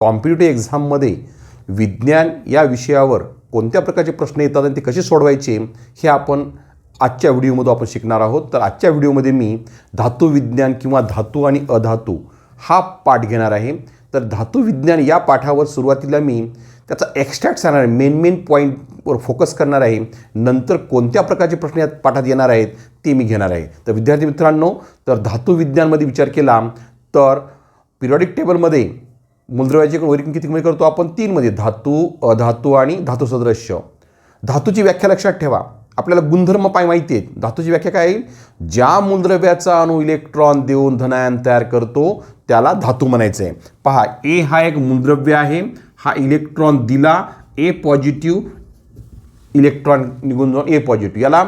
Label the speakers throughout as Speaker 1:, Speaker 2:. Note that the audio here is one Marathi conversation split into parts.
Speaker 1: कॉम्पिटिटिव्ह एक्झाममध्ये विज्ञान या विषयावर कोणत्या प्रकारचे प्रश्न येतात आणि ते कसे सोडवायचे हे आपण आजच्या व्हिडिओमध्ये आपण शिकणार आहोत. तर आजच्या व्हिडिओमध्ये मी धातुविज्ञान किंवा धातू आणि अधातू हा पाठ घेणार आहे. तर धातुविज्ञान या पाठावर सुरुवातीला मी त्याचा एक्स्ट्रॅक्ट सांगणार आहे, मेन पॉईंटवर फोकस करणार आहे. नंतर कोणत्या प्रकारचे प्रश्न या पाठात येणार आहेत ते मी घेणार आहे. तर विद्यार्थी मित्रांनो, तर धातुविज्ञानमध्ये विचार केला तर पिरियॉडिक टेबलमध्ये मूलद्रव्याचे वर्गीकरण किती मध्ये करतो आपण? 3 मध्ये, धातू, अधातू आणि धातू सदृश्य. धातूची व्याख्या लक्षात ठेवा. आपल्याला गुणधर्म माहिती आहेत. धातूची व्याख्या काय आहे? ज्या मूलद्रव्याचा अणू इलेक्ट्रॉन देऊन धनायन तयार करतो त्याला धातू म्हणायचं आहे. पहा, ए हा एक मूलद्रव्य आहे. हा इलेक्ट्रॉन दिला, ए पॉझिटिव्ह, इलेक्ट्रॉन निघून जाऊन ए पॉझिटिव्ह, याला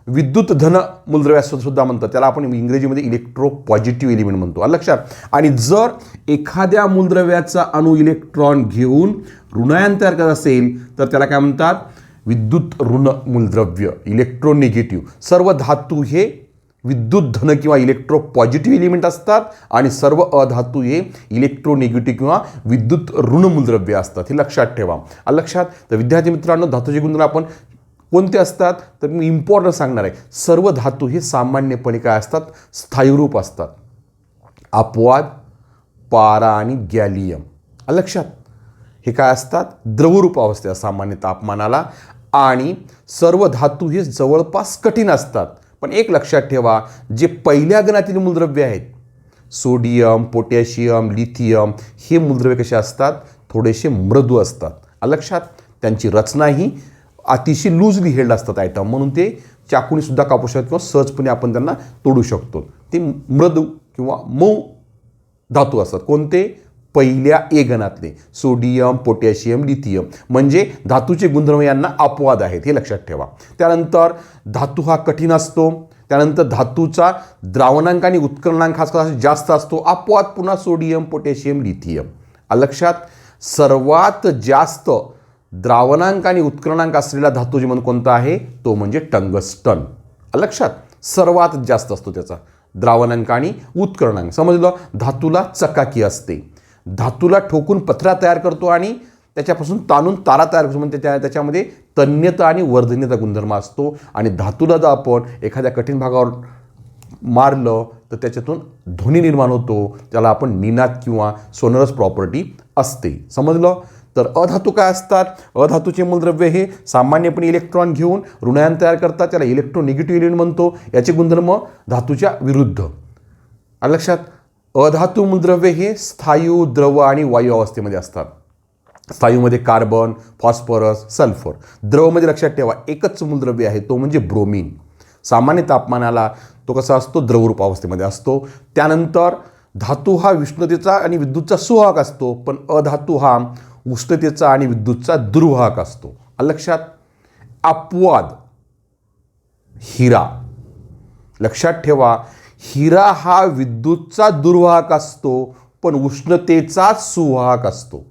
Speaker 1: विद्युत धन मूलद्रव्यासुद्धा म्हणतात. त्याला आपण इंग्रजीमध्ये इलेक्ट्रो पॉझिटिव्ह एलिमेंट म्हणतो. लक्षात. आणि जर एखाद्या मूलद्रव्याचा अणू इलेक्ट्रॉन घेऊन ऋणायन तयार करत असेल तर त्याला काय म्हणतात? विद्युत ऋण मूलद्रव्य, इलेक्ट्रोनिगेटिव्ह. सर्व धातू हे विद्युत धन किंवा इलेक्ट्रो पॉझिटिव्ह एलिमेंट असतात आणि सर्व अधातू हे इलेक्ट्रोनिगेटिव्ह किंवा विद्युत ऋण मूलद्रव्य असतात. हे लक्षात ठेवा. लक्षात. तर विद्यार्थी मित्रांनो, धातूचे गुणधर्म आपण कोणते असतात तर मी इम्पॉर्टंट सांगणार आहे. सर्व धातू हे सामान्यपणे काय असतात? स्थायीरूप असतात. अपवाद पारा आणि गॅलियम. लक्षात. हे काय असतात? द्रवरूप अवस्थेत सामान्य तापमानाला. आणि सर्व धातू हे जवळपास कठीण असतात. पण एक लक्षात ठेवा, जे पहिल्या गणातील मूलद्रव्य आहेत, सोडियम, पोटॅशियम, लिथियम, हे मूलद्रव्य कसे असतात? थोडेसे मृदू असतात. लक्षात. त्यांची रचना ही अतिशय लूजली हेल्ड असतात आयटम, म्हणून ते चाकूने सुद्धा कापू शकतो किंवा सहजपणे आपण त्यांना तोडू शकतो. ते मृदू किंवा मऊ धातू असतात. कोणते? पहिल्या ए गणातले सोडियम, पोटॅशियम, लिथियम. म्हणजे धातूचे गुणधर्म यांना अपवाद आहेत, हे लक्षात ठेवा. त्यानंतर धातू हा कठीण असतो. त्यानंतर धातूचा द्रावणांक आणि उत्कलनांक हा जास्त असतो. अपवाद पुन्हा सोडियम, पोटॅशियम, लिथियम. लक्षात. सर्वात जास्त द्रावणांक आणि उत्कलनांक असलेला धातू जे म्हणून कोणता आहे तो म्हणजे टंगस्टन. लक्षात. सर्वात जास्त असतो त्याचा द्रावणांक आणि उत्कलनांक. समजलं. धातूला चकाकी असते. धातूला ठोकून पत्रा तयार करतो आणि त्याच्यापासून ताणून तारा तयार करतो. म्हणजे त्याच्यामध्ये तन्यता आणि वर्धनीयता गुणधर्म असतो. आणि धातूला जर आपण एखाद्या कठीण भागावर मारलं तर त्याच्यातून ध्वनी निर्माण होतो. त्याला आपण निनाद किंवा सोनरस प्रॉपर्टी असते. समजलं. तर अधातू काय असतात? अधातूचे मूलद्रव्य हे सामान्यपणे इलेक्ट्रॉन घेऊन ऋणायन तयार करतात. त्याला इलेक्ट्रोनिगेटिव्ह एलिमेंट म्हणतो. याचे गुणधर्म धातूच्या विरुद्ध. लक्षात. अधातू मूलद्रव्य हे स्थायू, द्रव आणि वायू अवस्थेमध्ये असतात. स्थायूमध्ये कार्बन, फॉस्फरस, सल्फर. द्रवमध्ये लक्षात ठेवा एकच मूलद्रव्य आहे, तो म्हणजे ब्रोमीन. सामान्य तापमानाला तो कसा असतो? द्रवरूप अवस्थेमध्ये असतो. त्यानंतर धातू हा उष्णतेचा आणि विद्युतचा सुवाहक असतो, पण अधातू हा उष्णतेचा आणि विद्युतचा दुर्वाहक असतो. लक्षात. अपवाद हिरा. लक्षात ठेवा, हिरा हा विद्युतचा दुर्वाहक असतो पण उष्णतेचा सुवाहक असतो.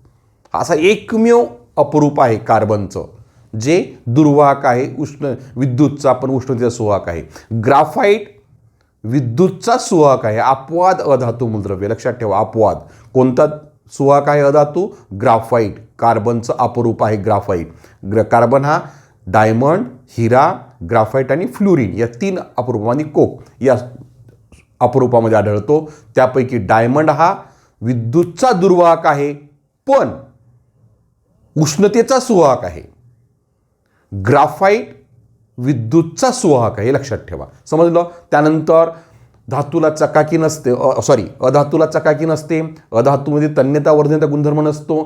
Speaker 1: असा एकमेव अपरूप आहे कार्बनचं जे दुर्वाहक आहे, विद्युतचा पण उष्णतेचा सुवाहक आहे. ग्राफाईट विद्युतचा सुवाहक आहे. अपवाद अधातू मूलद्रव्य. लक्षात ठेवा. अपवाद कोणता सुवाहक आहे? अधातू. ग्राफाईट. कार्बनचं अपरूप आहे ग्राफाईट. कार्बन हा डायमंड, हिरा, ग्राफाईट आणि फ्लुरिन या 3 अपरूपांनी कोक या अपरूपामध्ये आढळतो. त्यापैकी डायमंड हा विद्युतचा दुर्वाहक आहे पण उष्णतेचा सुवाहक आहे. ग्राफाईट विद्युतचा सुवाहक आहे, हे लक्षात ठेवा. समजलं. त्यानंतर धातूला चकाकी नसते. अधातूला चकाकी नसते. अधातूमध्ये तन्यता वर्धनीयता गुणधर्म नसतो.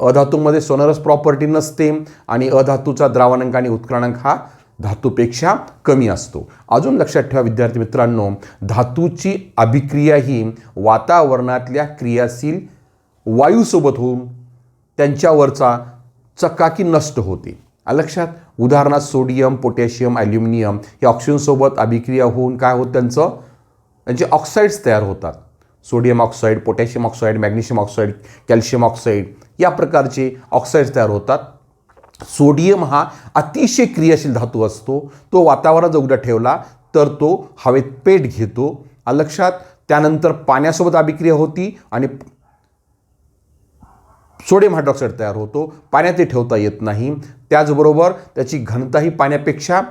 Speaker 1: अधातूमध्ये सोनरस प्रॉपर्टी नसते. आणि अधातूचा द्रावणांक आणि उत्कलनांक हा धातूपेक्षा कमी असतो. अजून लक्षात ठेवा विद्यार्थी मित्रांनो, धातूची अभिक्रिया ही वातावरणातल्या क्रियाशील वायूसोबत होऊन त्यांच्यावरचा चकाकी नष्ट होते. लक्षात. उदाहरणार्थ सोडियम, पोटॅशियम, ॲल्युमिनियम हे ऑक्सिजनसोबत अभिक्रिया होऊन काय होतं? त्यांचे ऑक्साईड्स तयार होतात. Sodium oxide, potassium oxide, magnesium oxide, calcium oxide या प्रकारचे ऑक्साईड्स तयार होतात. सोडियम हा अतिशय क्रियाशील धातू असतो. तो वातावरणात उघडा ठेवला तर तो हवेत पेट घेतो. लक्षात. त्यानंतर पाण्यासोबत अभिक्रिया होती आणि सोडियम हायड्रॉक्साईड तयार होतो, पाण्यात ते ठेवता येत नाही. त्याचबरोबर त्याची घनताही पाण्यापेक्षा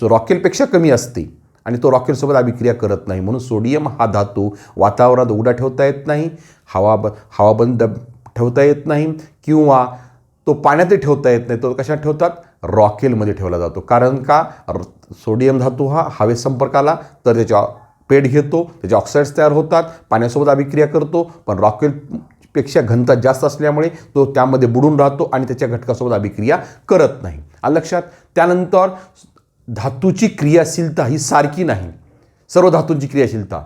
Speaker 1: रॉकेलपेक्षा कमी असते आणि तो रॉकेलसोबत अभिक्रिया करत नाही. म्हणून सोडियम हा धातू वातावरणात उघडा ठेवता येत नाही, हवाबंद ठेवता येत नाही किंवा तो पाण्यातही ठेवता येत नाही. तो कशात ठेवतात? रॉकेलमध्ये ठेवला जातो. कारण का? सोडियम धातू हा हवेत संपर्क आला तर त्याच्या पेट घेतो, त्याचे ऑक्साईड्स तयार होतात, पाण्यासोबत अभिक्रिया करतो, पण रॉकेलपेक्षा घनता जास्त असल्यामुळे तो त्यामध्ये बुडून राहतो आणि त्याच्या घटकासोबत अभिक्रिया करत नाही. आलं लक्षात? त्यानंतर धातूची क्रियाशीलता ही सारखी नाही. सर्व धातूंची क्रियाशीलता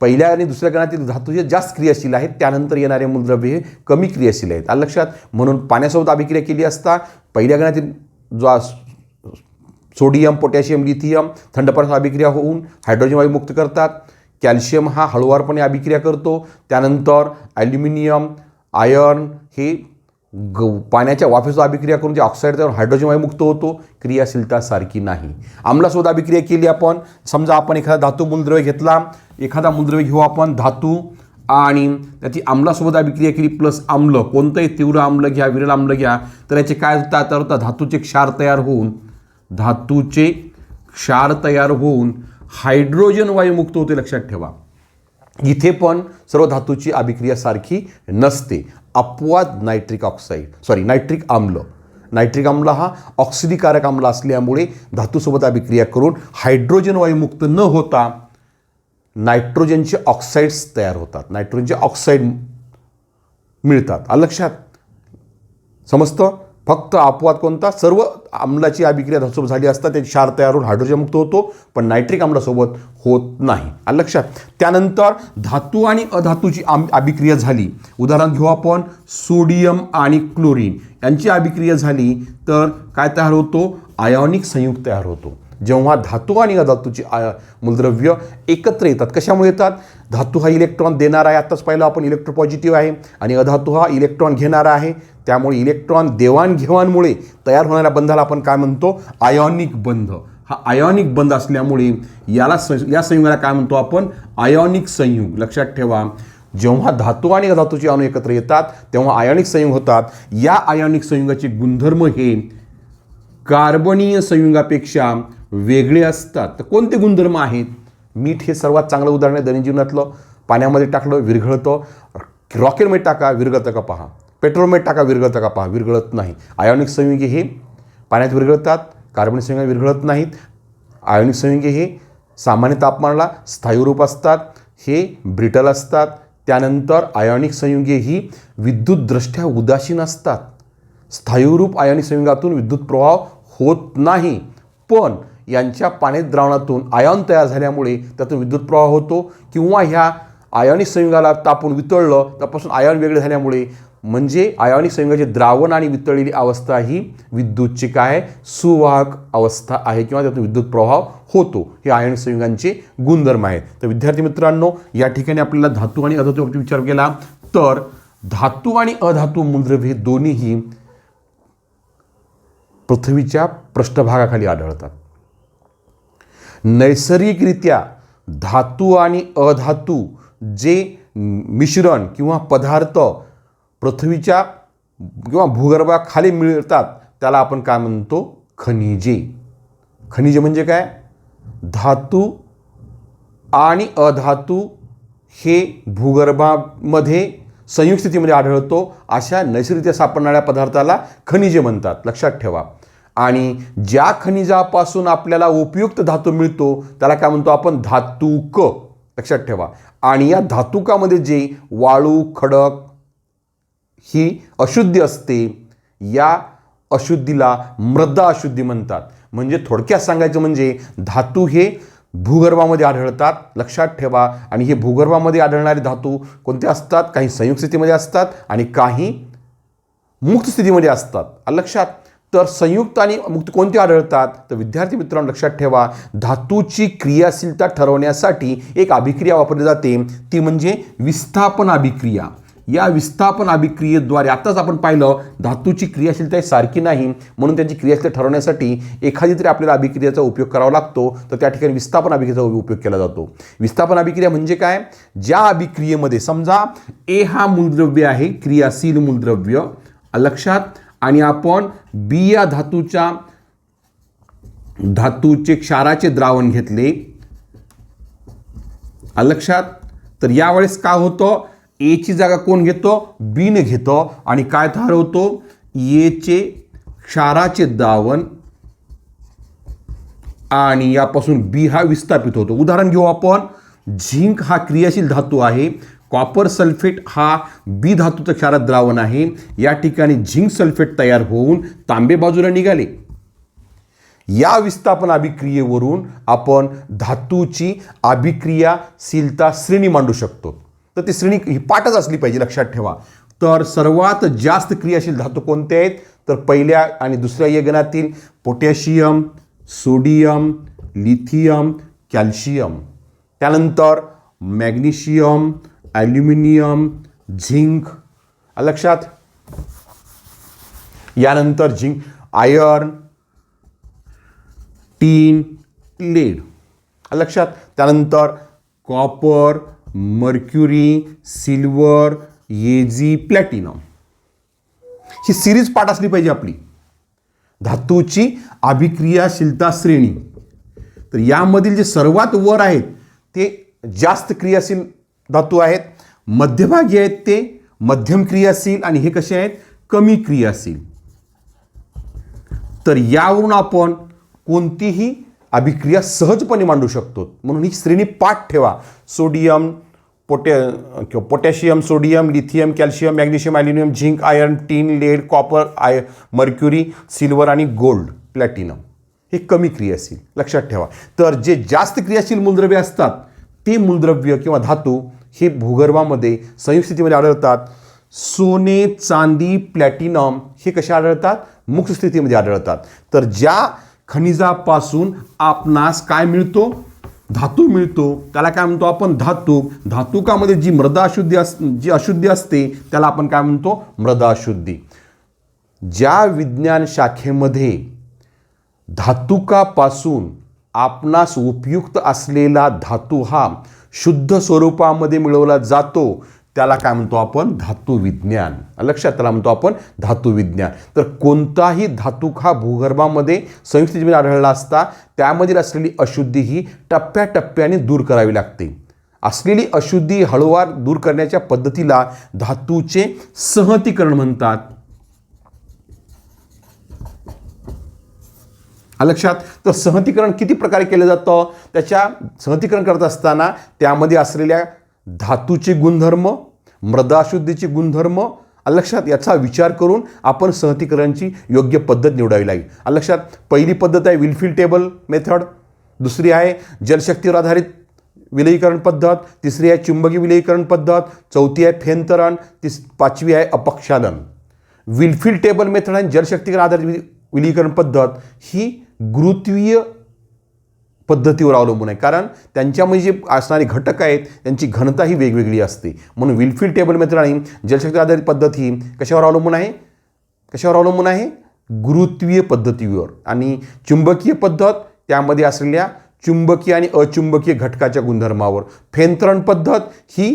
Speaker 1: पहिल्या आणि दुसऱ्या गणातील धातू जे जास्त क्रियाशील आहेत, त्यानंतर येणारे मूलद्रव्य हे कमी क्रियाशील आहेत. आलं लक्षात? म्हणून पाण्यासोबत अभिक्रिया केली असता पहिल्या गणातील जो सोडियम, पोटॅशियम, लिथियम थंड पाण्यात अभिक्रिया होऊन हायड्रोजन वायू मुक्त करतात. कॅल्शियम हा हळुवारपणे अभिक्रिया करतो. त्यानंतर ॲल्युमिनियम, आयर्न हे पाण्याच्या वाफेसोबत अभिक्रिया करून जे ऑक्साईड तयार हायड्रोजन वायू मुक्त होतो. क्रियाशीलता सारखी नाही. आम्लासोबत अभिक्रिया केली आपण, समजा आपण एखादा धातू मूलद्रव्य घेतला, एखादा मूलद्रव्य घेऊ आपण धातू आणि त्याची आम्लासोबत अभिक्रिया केली प्लस आम्ल, कोणतंही तीव्र आम्ल घ्या, विरल आम्ल घ्या, तर याचे काय होतात? धातूचे क्षार तयार होऊन हायड्रोजन वायू मुक्त होते. लक्षात ठेवा, इथे पण सर्व धातूची अभिक्रिया सारखी नसते. अपवाद नायट्रिक आम्ल. नायट्रिक आम्ल हा ऑक्सिडीकारक आम्ल असल्यामुळे धातूसोबत अभिक्रिया करून हायड्रोजन वायू मुक्त न होता नायट्रोजनचे ऑक्साईड्स तयार होतात, नायट्रोजनचे ऑक्साईड मिळतात. आलं लक्षात? समजतं? फक्त अपवाद कोणता? सर्व आम्लाची अभिक्रिया धातूसोबत झाली असता त्याची क्षार तयार होऊन हायड्रोजन मुक्त होतो, पण नायट्रिक आम्लासोबत होत नाही. आलं लक्षात? त्यानंतर धातू आणि अधातूची अभिक्रिया झाली. उदाहरण घेऊ आपण, सोडियम आणि क्लोरीन यांची अभिक्रिया झाली तर काय तयार होतो? आयोनिक संयुग तयार होतो. जेव्हा धातू आणि अधातूची मूलद्रव्य एकत्र येतात, कशामुळे येतात? धातू हा इलेक्ट्रॉन देणारा आहे, आत्ताच पाहिलं आपण इलेक्ट्रोपॉझिटिव्ह आहे, आणि अधातू हा इलेक्ट्रॉन घेणारा आहे. त्यामुळे इलेक्ट्रॉन देवाणघेवाणमुळे तयार होणाऱ्या बंधाला आपण काय म्हणतो? आयोनिक बंध. हा आयोनिक बंध असल्यामुळे या संयुगाला काय म्हणतो आपण? आयोनिक संयुग. लक्षात ठेवा, जेव्हा धातू आणि अधातूचे अणू एकत्र येतात तेव्हा आयोनिक संयुग होतात. या आयोनिक संयुगाचे गुणधर्म हे कार्बनीय संयुगापेक्षा वेगळे असतात. तर कोणते गुणधर्म आहेत? मीठ हे सर्वात चांगलं उदाहरण आहे दैनंदिन जीवनातलं. पाण्यामध्ये टाकलं विरघळतं, रॉकेलमध्ये टाका विरघळतं का पहा, पेट्रोलमध्ये टाका विरघळतं का पहा, विरघळत नाही. आयोनिक संयुगे हे पाण्यात विरघळतात, कार्बनिक संयुगे विरघळत नाहीत. आयोनिक संयुगे हे सामान्य तापमानाला स्थायी रूप असतात, हे ब्रिटल असतात. त्यानंतर आयोनिक संयुगे ही विद्युतदृष्ट्या उदासीन असतात. स्थायीरूप आयोनिक संयुगातून विद्युत प्रवाह होत नाही, पण यांच्या पाण्यात द्रावणातून आयन तयार झाल्यामुळे त्यातून विद्युत प्रवाह होतो, किंवा ह्या आयोनिक संयुगाला तापून वितळलं त्यापासून आयन वेगळे झाल्यामुळे, म्हणजे आयोनिक संयुगाचे द्रावण आणि वितळलेली अवस्था ही विद्युतची काय? सुवाहक अवस्था आहे, किंवा त्यातून विद्युत प्रवाह होतो. हे आयोनिक संयुगांचे गुणधर्म आहेत. तर विद्यार्थी मित्रांनो, या ठिकाणी आपल्याला धातू आणि अधातूचा विचार केला तर धातू आणि अधातू मूलद्रव्ये दोन्हीही पृथ्वीच्या पृष्ठभागाखाली आढळतात. नैसर्गिकरित्या धातू आणि अधातू जे मिश्रण किंवा पदार्थ पृथ्वीच्या किंवा भूगर्भाखाली मिळतात त्याला आपण काय म्हणतो? खनिजे. खनिजे म्हणजे काय? धातू आणि अधातू हे भूगर्भामध्ये संयुक्त स्थितीमध्ये आढळतो, अशा नैसर्गिकरित्या सापडणाऱ्या पदार्थाला खनिजे म्हणतात. लक्षात ठेवा. आणि ज्या खनिजापासून आपल्याला उपयुक्त धातू मिळतो त्याला काय म्हणतो आपण? धातुक. लक्षात ठेवा. आणि या धातुकामध्ये जे वाळू, खडक ही अशुद्धी असते, या अशुद्धीला मृदा अशुद्धी म्हणतात. म्हणजे थोडक्यात सांगायचं म्हणजे धातू हे भूगर्भामध्ये आढळतात. लक्षात ठेवा. आणि हे भूगर्भामध्ये आढळणारे धातू कोणते असतात? काही संयुक्त स्थितीमध्ये असतात आणि काही मुक्त स्थितीमध्ये असतात. लक्षात. तर संयुक्त आणि मुक्त कोणते आढळतात? तर विद्यार्थी मित्रांनो लक्षात ठेवा, धातूची क्रियाशीलता ठरवण्यासाठी एक अभिक्रिया वापरली जाते, ती म्हणजे विस्थापन अभिक्रिया. या विस्थापन अभिक्रियेद्वारे आताच आपण पाहिलं धातूची क्रियाशीलता ही सारखी नाही, म्हणून त्यांची क्रियाशीलता ठरवण्यासाठी एखादी तरी आपल्याला अभिक्रियेचा उपयोग करावा लागतो, तर त्या ठिकाणी विस्थापन अभिक्रियेचा उपयोग केला जातो. विस्थापन अभिक्रिया म्हणजे काय? ज्या अभिक्रियेमध्ये समजा ए हा मूलद्रव्य आहे, क्रियाशील मूलद्रव्य लक्षात, आणि आपण बी या धातूचे क्षाराचे द्रावण घेतले लक्षात, तर यावेळेस काय होतं? ए ची जागा कोण घेतो? बी ने घेतो, आणि काय तयार होतो? ए चे क्षाराचे द्रावण, आणि यापासून बी हा विस्थापित होतो. उदाहरण घेऊ आपण. झिंक हा क्रियाशील धातू आहे, कॉपर सल्फेट हा बी धातूचं क्षारात द्रावण आहे. या ठिकाणी झिंक सल्फेट तयार होऊन तांबे बाजूला निघाले. या विस्थापन अभिक्रियेवरून आपण धातूची अभिक्रियाशीलता श्रेणी मांडू शकतो. तर ती श्रेणी ही पाठच असली पाहिजे, लक्षात ठेवा. तर सर्वात जास्त क्रियाशील धातू कोणते आहेत? तर पहिल्या आणि दुसऱ्या यगनातील पोटॅशियम, सोडियम, लिथियम, कॅल्शियम, त्यानंतर मॅग्नेशियम, ॲल्युमिनियम, झिंक लक्षात, यानंतर झिंक, आयर्न, टीन, लेड लक्षात, त्यानंतर copper, mercury, silver, AG, platinum. ही सिरीज पाठ असली पाहिजे आपली, धातूची अभिक्रियाशीलता श्रेणी. तर यामधील जे सर्वात वर आहेत ते जास्त क्रियाशील धातू आहेत, मध्यभागी आहेत ते मध्यम क्रियाशील, आणि हे कसे आहेत? कमी क्रियाशील. तर यावरून आपण कोणतीही अभिक्रिया सहजपणे मांडू शकतो. म्हणून ही श्रेणी पाठ ठेवा. Sodium, potassium, sodium, lithium, calcium, magnesium, aluminium, zinc, iron, tin, lead, copper, mercury, silver आणि गोल्ड, प्लॅटिनम हे कमी क्रियाशील, लक्षात ठेवा. तर जे जास्त क्रियाशील मूलद्रव्य असतात ते मूलद्रव्य किंवा धातू हे भूगर्भामध्ये संयुक्त स्थितीमध्ये आढळतात. सोने, चांदी, प्लॅटिनम हे कसे आढळतात? मुक्त स्थितीमध्ये आढळतात. तर ज्या खनिजापासून आपणास काय मिळतो? धातू मिळतो, त्याला काय म्हणतो आपण? धातू. धातुकामध्ये जी मृदा अशुद्धी जी अशुद्धी असते त्याला आपण काय म्हणतो? मृदा अशुद्धी. ज्या विज्ञान शाखेमध्ये धातुकापासून आपणास उपयुक्त असलेला धातू हा शुद्ध स्वरूपामध्ये मिळवला जातो त्याला काय म्हणतो आपण? धातू विज्ञान. लक्षात, त्याला म्हणतो आपण धातू विज्ञान. तर कोणताही धातू हा भूगर्भामध्ये संयुक्त स्थितीमध्ये आढळला असता त्यामधील असलेली अशुद्धी ही टप्प्याटप्प्याने दूर करावी लागते. असलेली अशुद्धी हळूवार दूर करण्याच्या पद्धतीला धातूचे सहतीकरण म्हणतात. लक्षात. तर सहतीकरण किती प्रकारे केलं जातं? त्याच्या सहतीकरण करत असताना त्यामध्ये असलेल्या धातूचे गुणधर्म, मृदा अशुद्धीचे गुणधर्म लक्षात, याचा विचार करून आपण सहतीकरणाची योग्य पद्धत निवडावी लागेल. लक्षात. पहिली पद्धत आहे विलफिल टेबल मेथड, दुसरी आहे जलशक्तीवर आधारित विलयीकरण पद्धत, तिसरी आहे चुंबकीय विलयीकरण पद्धत, चौथी आहे फेनतरण, पाचवी आहे अपक्षालन. विलफिल टेबल मेथड आणि जलशक्तीवर आधारित विलयीकरण पद्धत ही गुरुत्वीय पद्धतीवर अवलंबून आहे, कारण त्यांच्यामध्ये जे असणारे घटक आहेत त्यांची घनता ही वेगवेगळी असते. म्हणून विलफिल टेबल मेथड आणि जलशक्ती आधारित पद्धत ही कशावर अवलंबून आहे? कशावर अवलंबून आहे? गुरुत्वीय पद्धतीवर. आणि चुंबकीय पद्धत त्यामध्ये असलेल्या चुंबकीय आणि अचुंबकीय घटकाच्या गुणधर्मावर. फेनतरण पद्धत ही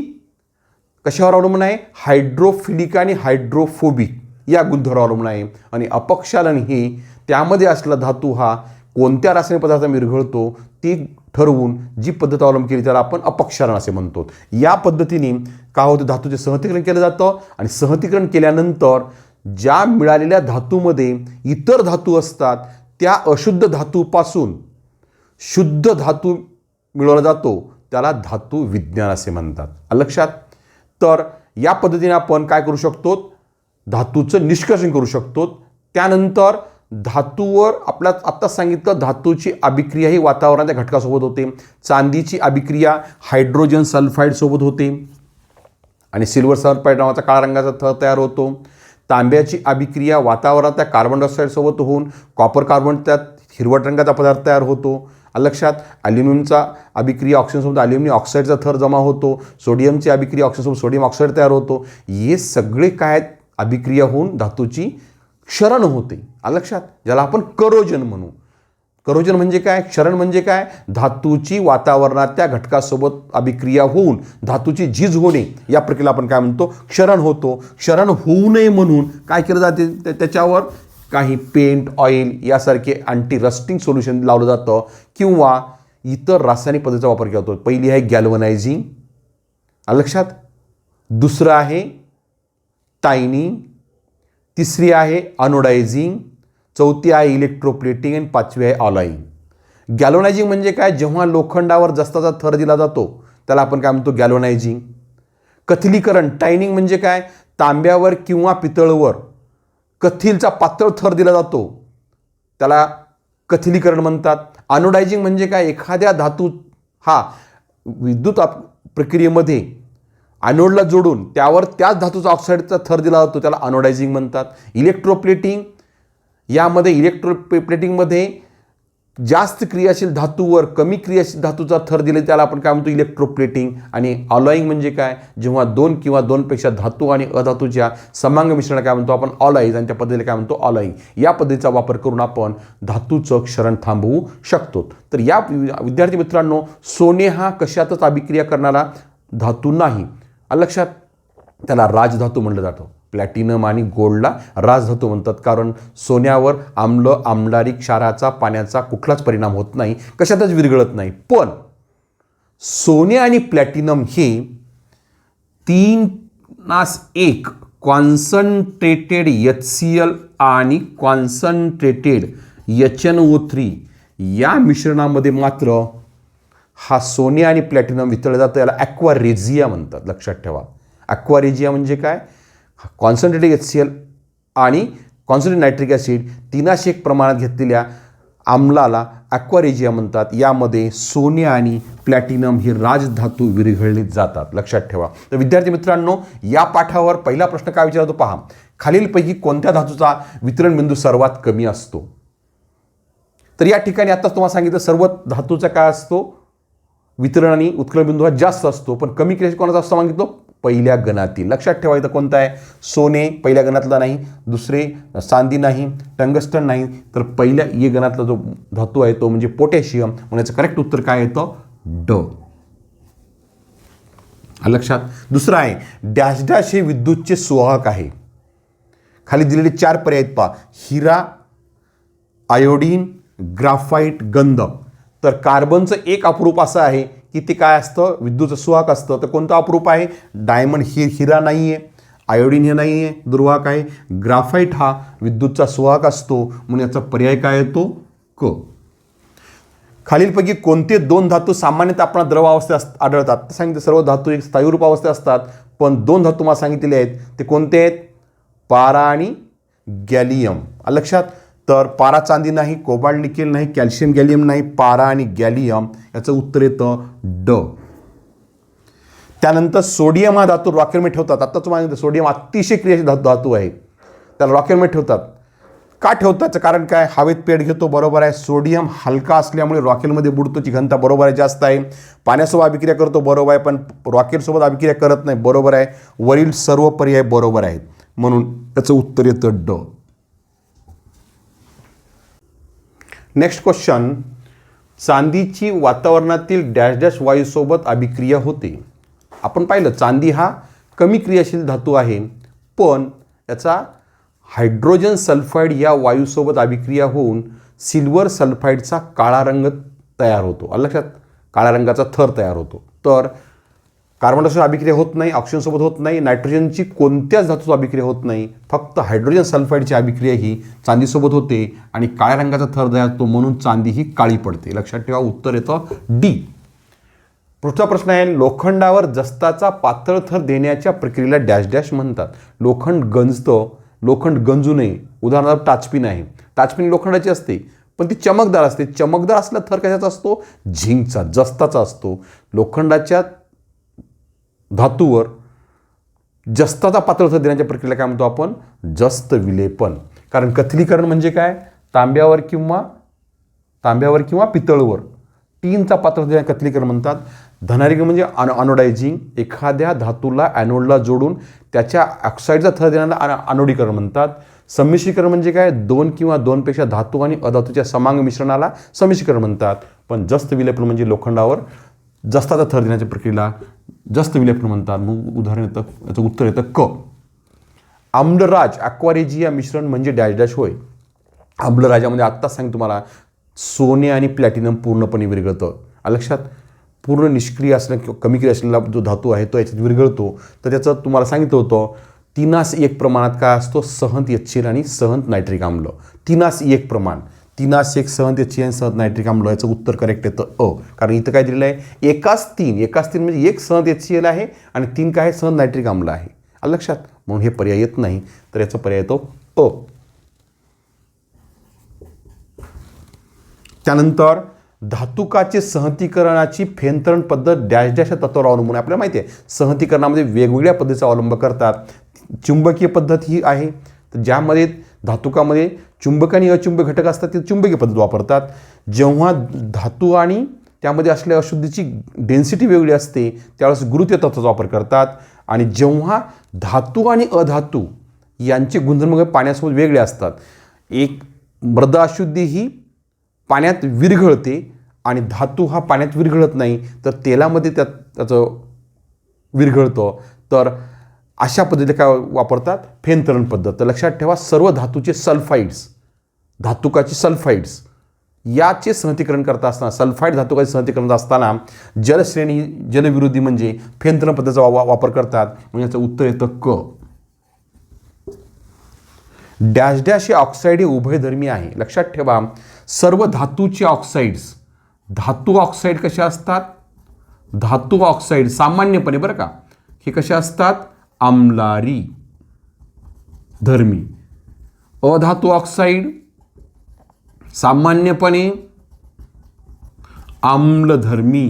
Speaker 1: कशावर अवलंबून आहे? हायड्रोफिलिक आणि हायड्रोफोबिक या गुणधर्मावर अवलंबून आहे. आणि अपक्षालन ही त्यामध्ये असलेला धातू हा कोणत्या रासायनिक पदार्थात विरघळतो ती ठरवून जी पद्धत अवलंब केली त्याला आपण अपक्षालन असे म्हणतो. या पद्धतीने काय होतं? धातूचे सहतीकरण केलं जातं, आणि सहतीकरण केल्यानंतर ज्या मिळालेल्या धातूमध्ये इतर धातू असतात त्या अशुद्ध धातूपासून शुद्ध धातू मिळवला जातो त्याला धातू विज्ञान असे म्हणतात. लक्षात. तर या पद्धतीने आपण काय करू शकतो? धातूचं निष्कर्षण करू शकतो. त्यानंतर धातूवर आपल्या आत्ताच सांगितलं धातूची अभिक्रिया ही वातावरणाच्या घटकासोबत होते. चांदीची अभिक्रिया हायड्रोजन सल्फाईडसोबत होते आणि सिल्वर सल्फाईड नावाचा काळा रंगाचा थर तयार होतो. तांब्याची अभिक्रिया वातावरणाच्या कार्बन डायऑक्साईडसोबत होऊन कॉपर कार्बन त्यात हिरवट रंगाचा पदार्थ तयार होतो. लक्षात. ॲल्युमिनियमचा अभिक्रिया ऑक्सिजनसोबत ॲल्युमिनियम ऑक्साईडचा थर जमा होतो, सोडियमची अभिक्रिया ऑक्सिजनसोबत सोडियम ऑक्साईड तयार होतो. हे सगळे काय आहेत, अभिक्रिया होऊन धातूची क्षरण होते. लक्षात, ज्याला आपण करोजन म्हणू. करोजन म्हणजे काय, क्षरण म्हणजे काय, धातूची वातावरणात त्या घटकासोबत अभिक्रिया होऊन धातूची झीज होणे, या प्रक्रियेला आपण काय म्हणतो, क्षरण होतो. क्षरण होऊ नये म्हणून काय केलं जाते, त्याच्यावर काही पेंट, ऑइल यासारखे अँटी रस्टिंग सोल्युशन लावलं जातं किंवा इतर रासायनिक पद्धतीचा वापर केला जातो. पहिली आहे गॅल्वनायझिंग, लक्षात. दुसरं आहे टायनिंग, तिसरी आहे अनोडायझिंग, चौथी आहे इलेक्ट्रोप्लेटिंग आणि पाचवी आहे ऑलाईंग. गॅल्वनायझिंग म्हणजे काय, जेव्हा लोखंडावर जस्ताचा थर दिला जातो त्याला आपण काय म्हणतो, गॅल्वनायझिंग. कथिलीकरण, टायनिंग म्हणजे काय, तांब्यावर किंवा पितळवर कथीलचा पातळ थर दिला जातो त्याला कथिलीकरण म्हणतात. अनोडायझिंग म्हणजे काय, एखाद्या धातू हा विद्युत प्रक्रियेमध्ये ॲनोडला जोडून त्यावर त्याच धातूचा ऑक्साईडचा थर दिला जातो त्याला अनोडायझिंग म्हणतात. इलेक्ट्रोप्लेटिंग, यामध्ये इलेक्ट्रोप्लेटिंगमध्ये जास्त क्रियाशील धातूवर कमी क्रियाशील धातूचा थर दिले त्याला आपण काय म्हणतो, इलेक्ट्रोप्लेटिंग. आणि ऑलॉईंग म्हणजे काय, जेव्हा दोन किंवा दोनपेक्षा धातू आणि अधातूच्या समांग मिश्रण काय म्हणतो आपण, ऑलाईज, आणि त्या पद्धतीला काय म्हणतो, ऑलॉईंग. या पद्धतीचा वापर करून आपण धातूचं क्षरण थांबवू शकतो. तर या विद्यार्थी मित्रांनो, सोने हा कशातच अभिक्रिया करणारा धातू नाही. लक्षात, त्याला राजधातू म्हटलं जातं. प्लॅटिनम आणि गोल्डला राजधातू म्हणतात, कारण सोन्यावर आम्लारी क्षाराचा पाण्याचा कुठलाच परिणाम होत नाही, कशातच विरघळत नाही. पण सोने आणि प्लॅटिनम हे 3:1 कॉन्सन्ट्रेटेड HCl आणि कॉन्सन्ट्रेटेड HNO3 या मिश्रणामध्ये मात्र हा सोने आणि प्लॅटिनम वितळलं जातं. याला ॲक्वारेजिया म्हणतात. लक्षात ठेवा, ॲक्वारेजिया म्हणजे काय, कॉन्सन्ट्रेटेड HCl आणि कॉन्सन्ट्रेटेड नायट्रिक ॲसिड 3:1 प्रमाणात घेतलेल्या आम्लाला ॲक्वारेजिया म्हणतात. यामध्ये सोने आणि प्लॅटिनम हे राजधातू विरघळले जातात. लक्षात ठेवा. तर विद्यार्थी मित्रांनो, या पाठावर पहिला प्रश्न काय विचारतो पहा, खालीलपैकी कोणत्या धातूचा वितरण बिंदू सर्वात कमी असतो. तर या ठिकाणी आताच तुम्हाला सांगितलं, सर्व धातूचा काय असतो, वितरण आणि उत्कलन बिंदू हा जास्त असतो, पण कमी क्रियाशील कोणाचा असतो सांगितलं, पहिल्या गणातील. लक्षात ठेवायचं कोणता आहे, सोने पहिल्या गणातला नाही, दुसरे चांदी नाही, टंगस्टन नाही, तर पहिल्या ये गणातला जो धातू आहे तो म्हणजे पोटॅशियम. म्हणून याचं करेक्ट उत्तर काय येतं, ड. लक्षात. दुसरं आहे डॅश डॅश हे विद्युतचे सुवाहक आहे. खाली दिलेले 4 पर्याय आहेत पहा, हिरा, आयोडीन, ग्राफाईट, गंधक. तर कार्बनचं एक अपरूप असं आहे की ते काय असतं, विद्युतचं सुवाहक असतं. तर कोणतं अपरूप आहे, डायमंड. हिरा नाही आहे, आयोडीन हे नाही आहे, दुर्वाहक आहे. ग्राफाईट हा विद्युतचा सुवाहक असतो, म्हणून याचा पर्याय काय येतो, क. खालीलपैकी कोणते 2 धातू सामान्यतः आपल्याला द्रव अवस्थेत आढळतात. सांगितलं सर्व धातू एक स्थायीरूप अवस्थेत असतात, पण 2 धातू मला सांगितलेले आहेत ते कोणते आहेत, पारा आणि गॅलियम. लक्षात. तर पारा चांदी नाही, कोबाल्ट निकेल नाही, कॅल्शियम गॅलियम नाही, पारा आणि गॅलियम. याचं उत्तर येतं ड. त्यानंतर सोडियम हा धातू रॉकेलमध्ये ठेवतात. आता तुम्हाला सोडियम अतिशय क्रियाशील धातू आहे, त्याला रॉकेलमध्ये ठेवतात. का ठेवतात, त्याचं कारण काय, हवेत पेट घेतो, बरोबर आहे. सोडियम हलका असल्यामुळे रॉकेलमध्ये बुडतो, ची घनता बरोबर आहे, जास्त आहे. पाण्यासोबत अभिक्रिया करतो, बरोबर आहे, पण रॉकेलसोबत अभिक्रिया करत नाही, बरोबर आहे. वरील सर्व पर्याय बरोबर आहेत, म्हणून त्याचं उत्तर येतं ड. नेक्स्ट क्वेश्चन, चांदीची वातावरणातील डॅश डॅश वायूसोबत अभिक्रिया होते. आपण पाहिलं चांदी हा कमी क्रियाशील धातू आहे, पण याचा हायड्रोजन सल्फाईड या वायूसोबत अभिक्रिया होऊन सिल्वर सल्फाईडचा काळा रंग तयार होतो. लक्षात, काळ्या रंगाचा थर तयार होतो. तर कार्बन डायऑक्साईड अभिक्रिया होत नाही, ऑक्सिजनसोबत होत नाही, नायट्रोजनची कोणत्याच धातूची अभिक्रिया होत नाही, फक्त हायड्रोजन सल्फाईडची अभिक्रिया ही चांदीसोबत होते आणि काळ्या रंगाचा थर तयार होतो, म्हणून चांदी ही काळी पडते. लक्षात ठेवा, उत्तर येतं डी. पुढचा प्रश्न आहे, लोखंडावर जस्ताचा पातळ थर देण्याच्या प्रक्रियेला डॅश डॅश म्हणतात. लोखंड गंजतं, लोखंड गंजू नये. उदाहरणार्थ टाचपिन आहे, टाचपिन लोखंडाची असते पण ती चमकदार असते. चमकदार असला थर कशाचा असतो, झिंकचा, जस्ताचा असतो. लोखंडाच्या धातूवर जस्ताचा पातळ थर देण्याच्या प्रक्रियेला काय म्हणतो आपण, जस्त विलेपन. कारण कथिलीकरण म्हणजे काय, तांब्यावर किंवा पितळवर टीनचा पात्र कत्लीकरण म्हणतात. धनारीकरण म्हणजे अनोडायझिंग, एखाद्या धातूला ॲनोडला जोडून त्याच्या ऑक्साईडचा थर देण्याला अनोडीकरण म्हणतात. संमिश्रीकरण म्हणजे काय, दोन किंवा दोनपेक्षा धातू आणि अधातूच्या समांग मिश्रणाला संमिश्रीकरण म्हणतात. पण जस्त विलेपन म्हणजे लोखंडावर जस्ताचा थर देण्याच्या प्रक्रियेला जस्त विलेपन म्हणतात. मग उदाहरण येतं, याचं उत्तर येतं क. आम्लराज ॲक्वारेजिया मिश्रण म्हणजे डॅश डॅश होय. आम्लराजामध्ये आत्ताच सांग तुम्हाला, सोने आणि प्लॅटिनम पूर्णपणे विरघळतं. लक्षात, पूर्ण निष्क्रिय असणं किंवा कमी क्रिया असलेला जो धातू आहे तो याच्यात विरघळतो. तर त्याचं तुम्हाला सांगितलं होतं 3:1 प्रमाणात काय असतो, सहंत HCl आणि सहंत नायट्रिक आम्ल. 3:1 प्रमाण, 3:1 सहंत HCl आणि सहंत नायट्रिक आम्ल. याचं उत्तर करेक्ट येतं अ. कारण इथं काय दिलेलं आहे, एकाच तीन म्हणजे एक सहंत HCl आहे आणि 3 काय आहे, सहंत नायट्रिक आम्ल आहे. लक्षात, म्हणून हे पर्याय येत नाही. तर याचा पर्याय येतो अ. त्यानंतर धातुकाचे सहंतीकरणाची फेनतरण पद्धत डॅश डॅश या तत्वावर अवलंबून आहे. आपल्याला माहिती आहे सहंतीकरणामध्ये वेगवेगळ्या पद्धतीचा अवलंब करतात. चुंबकीय पद्धत ही आहे, तर ज्यामध्ये धातुकामध्ये चुंबक आणि अचुंबक घटक असतात ते चुंबकीय पद्धत वापरतात. जेव्हा धातू आणि त्यामध्ये असलेल्या अशुद्धीची डेन्सिटी वेगळी असते त्यावेळेस गुरुत्व तत्वाचा वापर करतात. आणि जेव्हा धातू आणि अधातू यांचे गुणधर्म पाण्यासोबत वेगळे असतात, एक मृद अशुद्धी ही पाण्यात विरघळते आणि धातू हा पाण्यात विरघळत नाही, तर तेलामध्ये त्याचं विरघळतं. तर अशा पद्धतीने काय वापरतात, फेनतरण पद्धत. तर लक्षात ठेवा, सर्व धातूचे सल्फाइड्स, धातुकाचे सल्फाइड्स याचे सहंतीकरण करत असताना, सल्फाइड धातुकाचे सहंतीकरण असताना जलश्रेणी जलविरोधी म्हणजे फेनतरण पद्धतीचा वापर करतात. म्हणजे याचं उत्तर येतं क. डॅश डॅश हे ऑक्साईड हे उभयधर्मी आहे. लक्षात ठेवा, सर्व धातूचे ऑक्साईड्स, धातू ऑक्साईड कसे असतात, धातू ऑक्साईड सामान्यपणे बरं का हे कसे असतात, आम्लारी धर्मी. अधातू ऑक्साईड सामान्यपणे आम्लधर्मी.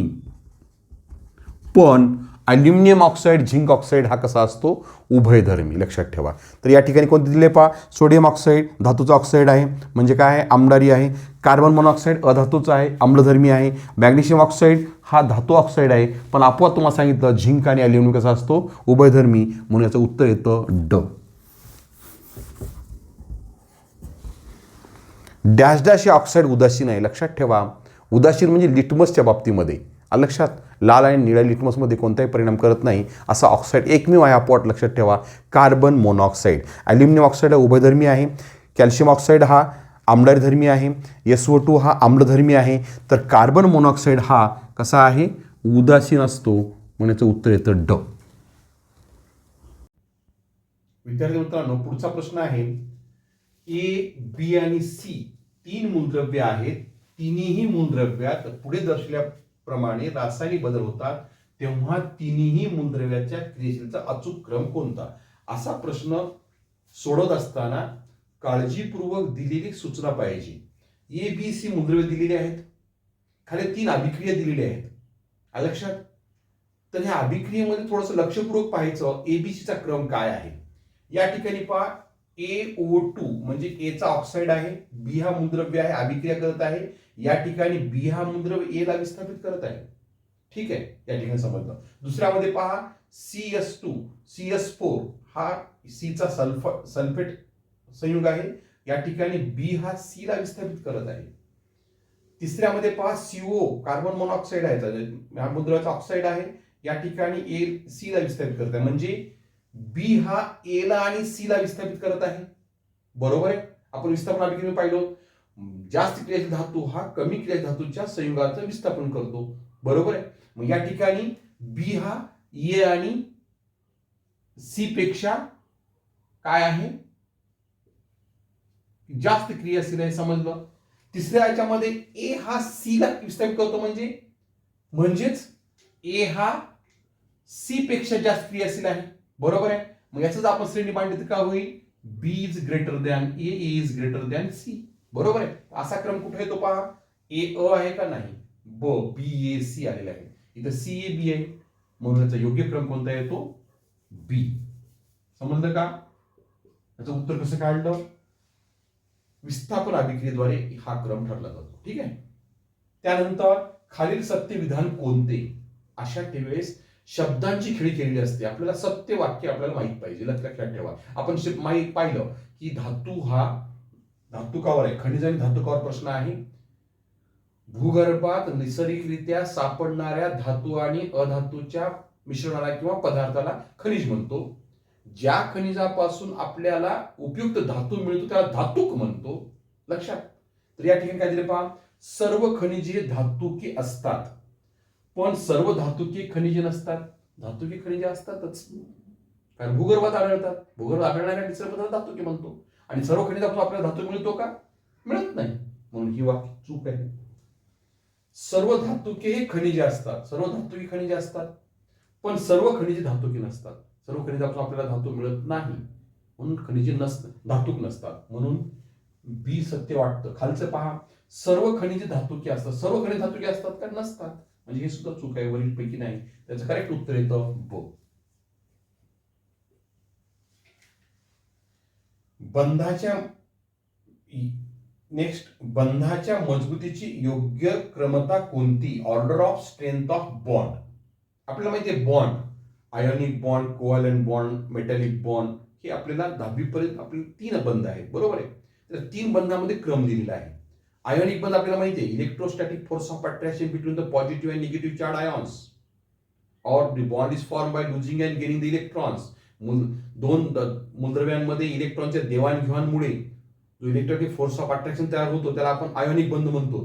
Speaker 1: पण ॲल्युमिनियम ऑक्साईड, झिंक ऑक्साईड हा कसा असतो, उभयधर्मी. लक्षात ठेवा. तर या ठिकाणी कोणते दिले पहा, सोडियम ऑक्साईड धातूचा ऑक्साईड आहे म्हणजे काय आहे, आम्लारी आहे. कार्बन मोनॉक्साईड अधातूचा आहे, आम्लधर्मी आहे. मॅग्नेशियम ऑक्साईड हा धातू ऑक्साईड आहे, पण आपोआप तुम्हाला सांगितलं झिंक आणि ॲल्युमिनियम कसा असतो, उभयधर्मी. म्हणून याचं उत्तर येतं ड. डॅश डॅश हे ऑक्साईड उदासीन आहे. लक्षात ठेवा, उदासीन म्हणजे लिटमसच्या बाबतीमध्ये. लक्षात, लाल आणि निळ्या लिटमसमध्ये कोणताही परिणाम करत नाही असा ऑक्साईड एकमेव आहे. आपोआप लक्षात ठेवा, कार्बन मोनॉक्साईड. ॲल्युमिनियम ऑक्साईड हा उभयधर्मी आहे. कॅल्शियम ऑक्साईड हा आम्लधर्मी आहे. SO2 हा आम्लधर्मी आहे. तर कार्बन मोनॉक्साईड हा कसा आहे, उदासीन असतो. म्हणून याचं उत्तर येतं ड. विद्यार्थी मित्रांनो, पुढचा प्रश्न आहे, A, B आणि C 3 मूलद्रव्ये आहेत. तिन्ही मूलद्रव्यात पुढे दर्शवल्याप्रमाणे रासायनिक बदल होतात, तेव्हा तिन्ही मूलद्रव्याच्या क्रियेचा अचूक क्रम कोणता? असा प्रश्न सोडवत असताना काळजीपूर्वक दिलेली सूचना पाहिजे. ABC मूलद्रव्ये दिलेली आहेत, खाली 3 अभिक्रिया दिलेल्या आहेत. लक्षात, तर ह्या अभिक्रियेमध्ये थोडंसं लक्षपूर्वक पाहायचं ABCचा क्रम काय आहे. या ठिकाणी पहा, AO2 म्हणजे Aचा ऑक्साईड आहे, B हा मूलद्रव्य आहे, अभिक्रिया करत आहे. या ठिकाणी B हा मूलद्रव्य A ला विस्थापित करत आहे. ठीक आहे, या ठिकाणी समजलं. दुसऱ्यामध्ये पहा, CS2 CS4 हा C चा सल्फेट संयुग आहे. या ठिकाणी B हा C ला विस्थापित करत आहे. तिसऱ्यामध्ये पहा, CO कार्बन मोनॉक्साईड आहे, हा मूलद्रव्याचा ऑक्साईड आहे. या ठिकाणी A C ला विस्थापित करत आहे, म्हणजे B हा A ला आणि C ला विस्थापित करत आहे. बरोबर आहे. आपण विस्थापन अभिक्रिया पाहिलो, जास्त क्रियाशील धातू हा कमी क्रियाशील धातूच्या संयुगाचं विस्थापन करतो. बरोबर आहे. मग या ठिकाणी B हा A आणि C पेक्षा काय आहे, जास्त क्रियाशील आहे. समजलं. तिसऱ्या याच्यामध्ये A हा C ला विस्थापित करतो, म्हणजेच A हा C पेक्षा जास्त क्रियाशील आहे. बरोबर आहे. मग याच आपण श्रेणी मांडली तर काय होईल, B is greater than A, A is greater than C. बरोबर आहे. असा क्रम कुठे येतो पहा, A अ आहे का नाही, B A C आलेला आहे. इथं C A B आहे, म्हणून याचा योग्य क्रम कोणता येतो, B. समजलं का? याचं उत्तर कसं काढलं, विस्थापन अभिक्रियेद्वारे हा क्रम ठरला जातो. ठीक आहे. त्यानंतर खालील सत्य विधान कोणते? अशा वेळेस शब्दांची खेळी केलेली असते. आपल्याला सत्य वाक्य आपल्याला माहित पाहिजे. लक्षात ठेवा. आपण पाहिलं की धातू हा धातुकावर आहे, खनिज आणि धातुकावर प्रश्न आहे. भूगर्भात नैसर्गिकरित्या सापडणाऱ्या धातू आणि अधातूच्या मिश्रणाला किंवा पदार्थाला खनिज म्हणतो. ज्या खनिजापासून आपल्याला उपयुक्त धातू मिळतो त्याला धातुक म्हणतो. लक्षात. तर या ठिकाणी काय दिले पहा, सर्व खनिजे धातुकी असतात पण सर्व धातुकी खनिजे नसतात. धातुकी खनिजे असतातच कारण भूगर्भात आढळतात. भूगर्भात आढळणाऱ्या मिश्र पदार्थ धातुकी म्हणतो. आणि सर्व खनिजापासून आपल्याला धातू मिळतो का? मिळत नाही. म्हणून ही वाक्य चूक आहे. सर्व धातुके हे खनिजे असतात, सर्व धातुकी खनिजे असतात पण सर्व खनिजे धातुकी नसतात. सर्व खनिजापासून आपल्याला धातू मिळत नाही म्हणून खनिजे धातुक नसतात. म्हणून बी सत्य वाटतं. खालचं पहा, सर्व खनिजे धातुकी असतात. सर्व खनिजे धातुकी असतात का? नसतात. म्हणजे हे सुद्धा चूक आहे, वरील पैकी नाही. त्याचं करेक्ट उत्तर येतं ब. बंधाच्या मजबूतीची योग्य क्रमता कोणती? Order of strength of bond. आपल्याला माहिती आहे bond, ionic bond, covalent bond, metallic bond, हे आपल्याला 10वी पर्यंत आपले 3 बंध आहेत. बरोबर आहे. तर 3 बंधामध्ये क्रम दिलेला आहे. आयोनिक बंध आपल्याला माहिती आहे, electrostatic force of attraction between the positive and negative charge ions और the bond is form by losing and gaining the electrons. दोन मूलद्रव्यांमध्ये इलेक्ट्रॉनच्या देवाणघेवाणमुळे जो इलेक्ट्रोस्टॅटिक फोर्स ऑफ अट्रॅक्शन तयार होतो त्याला आपण आयोनिक बंध म्हणतो.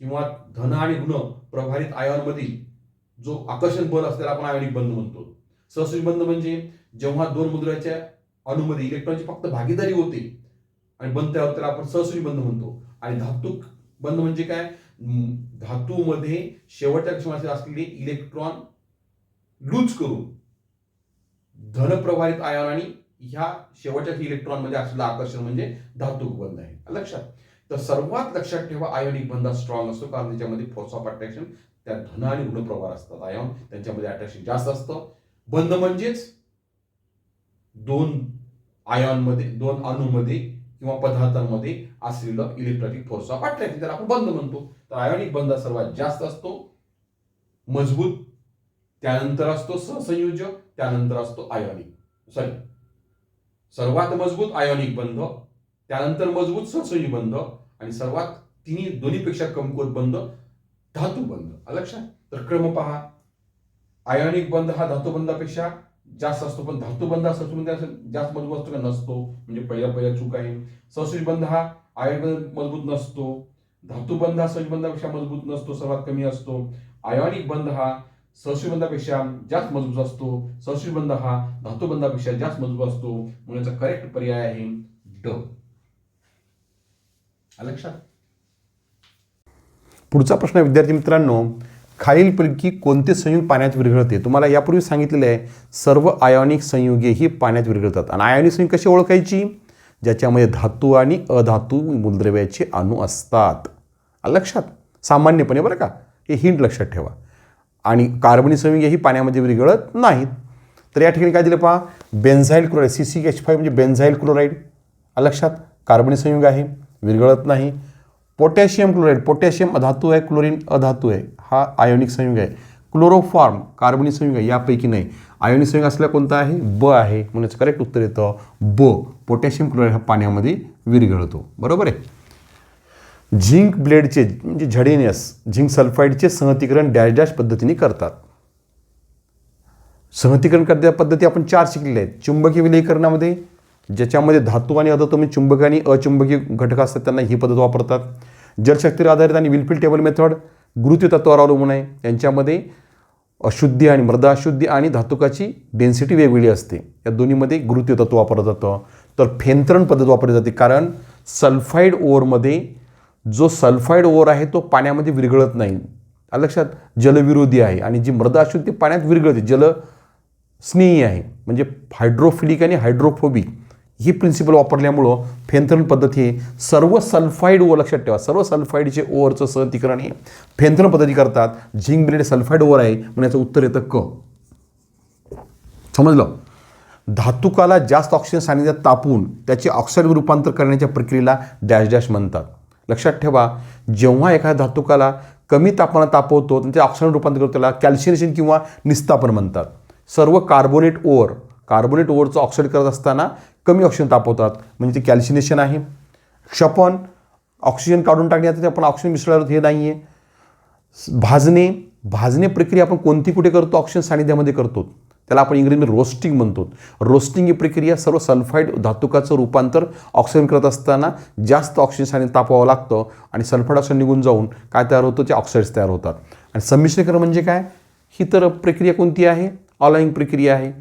Speaker 1: किंवा धन आणि ऋण प्रभारित आयॉनमधील जो आकर्षण बल असतो त्याला आपण आयोनिक बंध म्हणतो. सहसंयोजी बंध म्हणजे जेव्हा 2 मूलद्रव्याच्या अणूमध्ये इलेक्ट्रॉनची फक्त भागीदारी होते आणि बंध तयार होतो त्याला आपण सहसंयोजी बंध म्हणतो. आणि धातुक बंध म्हणजे काय? धातूमध्ये शेवटच्या क्षणाचे असलेले इलेक्ट्रॉन लूज करून धनप्रभारित आयन आणि ह्या शेवटच्या इलेक्ट्रॉन मध्ये असलेलं आकर्षण म्हणजे धातुक बंध आहे. लक्षात. तर सर्वात लक्षात ठेवा, आयोनिक बंध स्ट्रॉंग असतो कारण त्याच्यामध्ये फोर्स ऑफ अट्रॅक्शन, त्या धन आणि ऋण प्रभार असतात. आयन त्यांच्यामध्ये अट्रॅक्शन जास्त असतं. बंध म्हणजेच 2 आयॉनमध्ये 2 अणूमध्ये किंवा पदार्थांमध्ये असलेलं इलेक्ट्रोस्टॅटिक फोर्स ऑफ अट्रॅक्शन त्याला आपण बंध म्हणतो. तर आयोनिक बंध सर्वात जास्त असतो, मजबूत, त्यानंतर असतो सहसंयोजक, त्यानंतर असतो सर्वात मजबूत आयोनिक बंध, त्यानंतर मजबूत सहसंयोजी बंध आणि सर्वात दोन्हीपेक्षा कमकुवत बंध धातुबंध. लक्षात. तर क्रम पहा, आयोनिक बंध हा धातुबंधापेक्षा जास्त असतो पण धातुबंध हा सहसंयोजी जास्त मजबूत असतो का? नसतो. म्हणजे पहिला चूक आहे. सहसंयोजी बंध हा आयोनिक बंध मजबूत नसतो. धातुबंध हा सहसंयोजी बंधापेक्षा मजबूत नसतो, सर्वात कमी असतो. आयोनिक बंध हा सहसंयोजी बंधापेक्षा जास्त मजबूत असतो. सहसंयोजी बंध हा धातुबंधापेक्षा जास्त मजबूत असतो. म्हणून याचा करेक्ट पर्याय आहे ड. लक्षात. पुढचा प्रश्न विद्यार्थी मित्रांनो, खालीलपैकी कोणते संयुग पाण्यात विरघळते? तुम्हाला यापूर्वी सांगितलेलं आहे सर्व आयोनिक संयुगे ही पाण्यात विरघळतात. आणि आयोनिक संयुग कशी ओळखायची? ज्याच्यामध्ये धातू आणि अधातू मूलद्रव्याचे अणू असतात. लक्षात. सामान्यपणे बरं का, हे हिंट लक्षात ठेवा. आणि कार्बनी संयुगे ही पाण्यामध्ये विरघळत नाहीत. तर या ठिकाणी काय दिलं पहा, बेन्झाईल क्लोराईड CCH5 म्हणजे बेन्झाईल क्लोराईड. लक्षात. कार्बनी संयुग आहे, विरघळत नाही. पोटॅशियम क्लोराईड, पोटॅशियम अधातू आहे, क्लोरीन अधातू आहे, हा आयोनिक संयुग आहे. क्लोरोफॉर्म कार्बनी संयुग आहे, यापैकी नाही. आयोनिक संयुग असलेला कोणता आहे? ब आहे. म्हणून करेक्ट उत्तर येतं ब. पोटॅशियम क्लोराईड हा पाण्यामध्ये विरघळतो. बरोबर आहे. झिंक ब्लेडचे म्हणजे झडेनियस झिंक सल्फाईडचे सहतीकरण डॅश डॅश पद्धतीने करतात. सहतीकरण करण्याच्या पद्धती आपण 4 शिकलेल्या आहेत. चुंबकीय विलयीकरणामध्ये ज्याच्यामध्ये धातू आणि अधातू म्हणजे चुंबकीय आणि अचुंबकीय घटक असतात त्यांना ही पद्धत वापरतात. जलशक्तीवर आधारित आणि विलफिल टेबल मेथड गुरुत्व तत्वावर अवलंबून आहे. त्यांच्यामध्ये अशुद्धी आणि मृदा अशुद्धी आणि धातुकाची डेन्सिटी वेगवेगळी असते. या दोन्हीमध्ये गुरुत्व तत्व वापरलं जातं. तर फेंथरण पद्धत वापरली जाते कारण सल्फाईड ओअरमध्ये जो सल्फाईड ओअर आहे तो पाण्यामध्ये विरघळत नाही. लक्षात. जलविरोधी आहे आणि जी मृदा अशुद्धी पाण्यात विरघळते, जलस्नेही आहे. म्हणजे हायड्रोफिलिक आणि हायड्रोफोबिक ही प्रिन्सिपल वापरल्यामुळं फेंथरण पद्धती हे सर्व सल्फाईड ओअर, लक्षात ठेवा, सर्व सल्फाईडचे ओअरचं सहतीकरण हे फेंथरण पद्धती करतात. झिंक ब्लेड सल्फाईड ओअर आहे म्हणून याचं उत्तर येतं क. समजलं. धातुकाला जास्त ऑक्सिजन सानिध्यात तापवून त्याचे ऑक्साईड रूपांतर करण्याच्या प्रक्रियेला डॅश डॅश म्हणतात. लक्षात ठेवा, जेव्हा एखाद्या धातुकाला कमी तापमानात तापवतो आणि ते ऑक्सिजन रूपांतर करतो, त्याला कॅल्शिनेशन किंवा निस्तापन म्हणतात. सर्व कार्बोनेट ओव्हरचं ऑक्साईड करत असताना कमी ऑक्सिजन तापवतात, म्हणजे ते कॅल्शिनेशन आहे. क्षपन, ऑक्सिजन काढून टाकण्याचं ते आपण ऑक्सिजन मिसळलं हे नाही आहे. भाजणे प्रक्रिया आपण कोणती कुठे करतो? ऑक्सिजन सानिध्यामध्ये करतो, त्याला आपण इंग्रजीमध्ये रोस्टिंग म्हणतो. रोस्टिंग ही प्रक्रिया सर्व सल्फाईड धातुकाचं रूपांतर ऑक्सिजन करत असताना जास्त ऑक्सिजन सानिध्यात तापवावं लागतं आणि सल्फाईड ऑक्साईड निघून जाऊन काय तयार होतं? ते ऑक्साईड्स तयार होतात. आणि संमिश्रीकरण म्हणजे काय? ही तर प्रक्रिया कोणती आहे? ऑलाईंग प्रक्रिया आहे,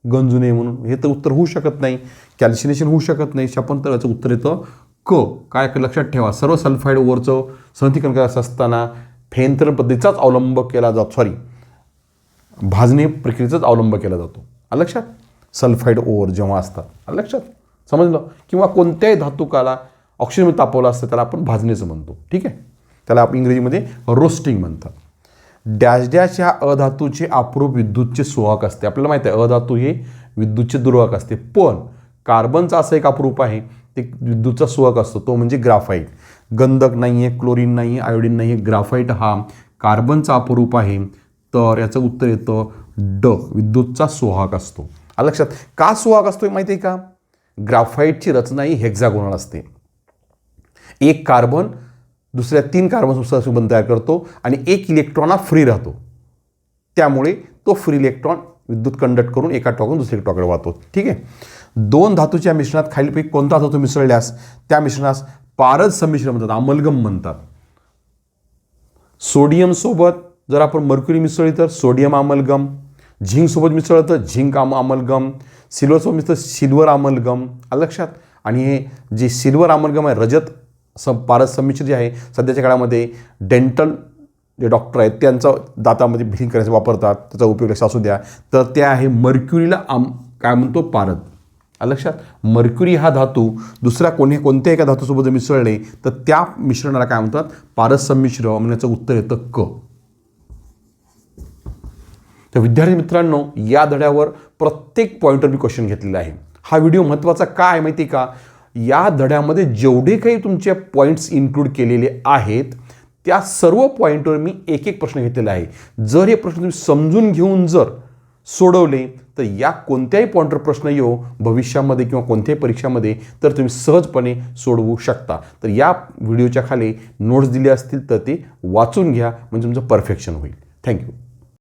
Speaker 1: गंजू नये म्हणून. हे तर उत्तर होऊ शकत नाही. कॅल्शिनेशन होऊ शकत नाही. क्षपन तर याचं उत्तर येतं क. काय लक्षात ठेवा, सर्व सल्फाईड ओव्हरचं संहतीकरण करायचं असताना फेनत्रन पद्धतीचाच अवलंब केला जातो, भाजणे प्रक्रियेचाच अवलंब केला जातो. लक्षात, सल्फाईड ओव्हर जेव्हा असतात, लक्षात समजलं. किंवा कोणत्याही धातुकाला ऑक्सिजन तापवलं असतं त्याला आपण भाजणेचं म्हणतो. ठीक आहे, त्याला आपण इंग्रजीमध्ये रोस्टिंग म्हणतात. डॅश डॅश ह्या अधातूचे अप्रूप विद्युतचे सुवाहक असते. आपल्याला माहिती आहे अधातू हे विद्युतचे दुर्वाहक असते, पण कार्बनचा असं एक अप्रूप आहे ते विद्युतचा सुवाहक असतो, तो म्हणजे ग्राफाईट. गंधक नाही आहे, क्लोरीन नाही आहे, आयोडीन नाही आहे. ग्राफाईट हा कार्बनचा अपरूप आहे, तर याचं उत्तर येतं ड, विद्युतचा सुवाहक असतो. लक्षात, का सुवाहक असतो माहिती आहे का? ग्राफाईटची रचना ही हेक्झागोनल असते. एक कार्बन दुसऱ्या 3 कार्बन संबंध तयार करतो आणि एक इलेक्ट्रॉन हा फ्री राहतो, त्यामुळे तो फ्री इलेक्ट्रॉन विद्युत कंडक्ट करून एका टोकाकडून दुसऱ्या टोकाकडे वाहतो. ठीक आहे. 2 धातूच्या मिश्रणात खालीलपैकी कोणता धातू मिसळल्यास त्या मिश्रणास पारद संमिश्रण म्हणतात, अमलगम म्हणतात. सोडियम सोबत जर आपण मर्क्युरी मिसळली तर सोडियम अमलगम, झिंक सोबत मिसळलं तर झिंक अमलगम, सिल्वर सोबत मिसळलं सिल्वर अमलगम. लक्षात. आणि हे जे सिल्वर अमलगम आहे, रजत पारद संमिश्र जे आहे, सध्याच्या काळामध्ये डेंटल जे डॉक्टर आहेत त्यांचा दातामध्ये ब्लिचिंग करायचं वापरतात, त्याचा उपयोग लक्षात असू द्या. तर ते आहे मर्क्युरीला काय म्हणतो? पारद. लक्षात, मर्क्युरी हा धातू दुसऱ्या कोणत्या एका धातूसोबत जर मिसळले तर त्या मिश्रणाला काय म्हणतात? पारद संमिश्र. म्हणण्याचं उत्तर येतं क. तर विद्यार्थी मित्रांनो, या धड्यावर प्रत्येक पॉईंटवर मी क्वेश्चन घेतलेला आहे. हा व्हिडिओ महत्त्वाचा का आहे माहिती का? या धड्यामध्ये जेवढे काही तुमचे पॉईंट्स इन्क्लूड केलेले आहेत त्या सर्व पॉईंटवर मी एक एक प्रश्न घेतलेला आहे. जर हे प्रश्न तुम्ही समजून घेऊन जर सोडवले तर या कोणत्याही पॉईंटवर प्रश्न येऊ भविष्यामध्ये किंवा कोणत्याही परीक्षामध्ये तर तुम्ही सहजपणे सोडवू शकता. तर या व्हिडिओच्या खाली नोट्स दिले असतील तर ते वाचून घ्या, म्हणजे तुमचं परफेक्शन होईल. थँक्यू.